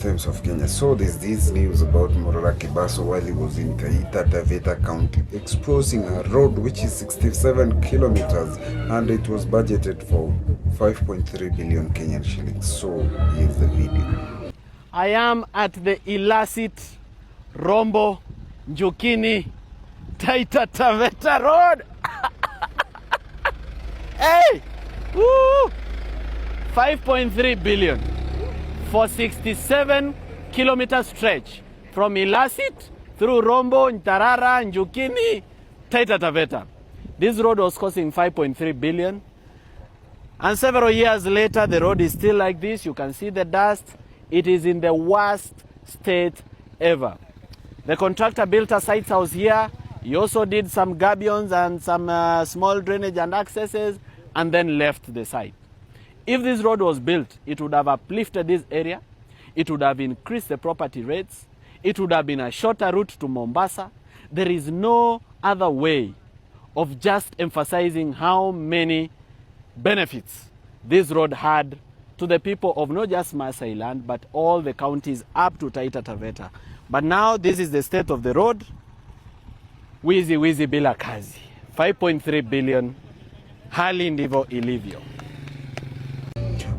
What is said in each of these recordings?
Times of Kenya. So there's this news about Morara Kebaso while he was in Taita Taveta County exposing a road which is 67 kilometers and it was budgeted for 5.3 billion Kenyan shillings. So here's the video. I am at the illicit Rombo Njukini Taita Taveta Road. Hey! Woo! 5.3 billion for 67 kilometer stretch from Ilasit through Rombo, Ntarara, Njukini, Taita Taveta. This road was costing 5.3 billion. And several years later, the road is still like this. You can see the dust. It is in the worst state ever. The contractor built a site house here. He also did some gabions and some small drainage and accesses and then left the site. If this road was built, it would have uplifted this area. It would have increased the property rates. It would have been a shorter route to Mombasa. There is no other way of just emphasizing how many benefits this road had to the people of not just Maasai land, but all the counties up to Taita Taveta. But now this is the state of the road. Wizi wizi bila kazi. 5.3 billion. Hali ndivyo ilivyo.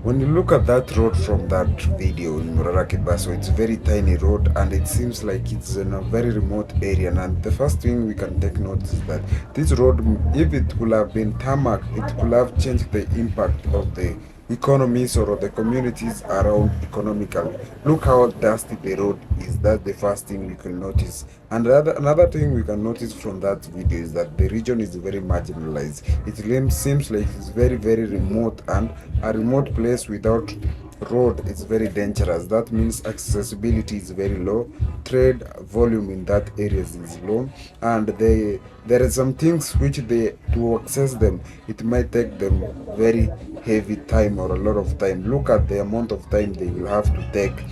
When you look at that road from that video in Morara Kebaso, it's a very tiny road and it seems like it's in a very remote area. And the first thing we can take note is that this road, if it could have been tarmac, it could have changed the impact of the economies or the communities around economically. Look how dusty the road is. That's the first thing we can notice. And another thing we can notice from that video is that the region is very marginalized. It seems like it's very remote, and a remote place without road is very dangerous. That means accessibility is very low, trade volume in that area is low, and there are some things which to access them, it might take them very heavy time or a lot of time. Look at the amount of time they will have to take,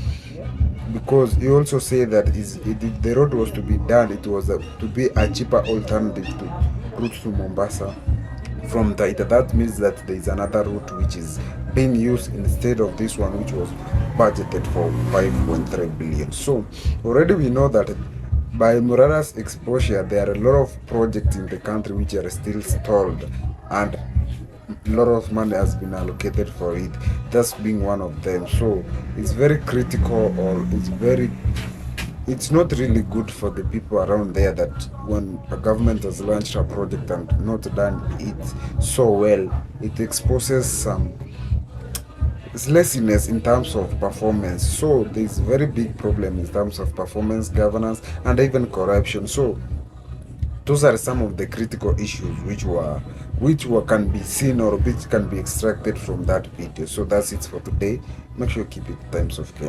because you also say that if the road was to be done, it was to be a cheaper alternative to route to Mombasa from Taita. That means that there is another route which is being used instead of this one, which was budgeted for 5.3 billion. So already we know that by Morara's exposure, there are a lot of projects in the country which are still stalled, and a lot of money has been allocated for it, thus being one of them. So it's very critical, or it's not really good for the people around there that when a government has launched a project and not done it so well, it exposes some laziness in terms of performance. So there's a very big problem in terms of performance, governance, and even corruption. So those are some of the critical issues which can be seen or which can be extracted from that video. So that's it for today. Make sure you keep it Times of Kenya.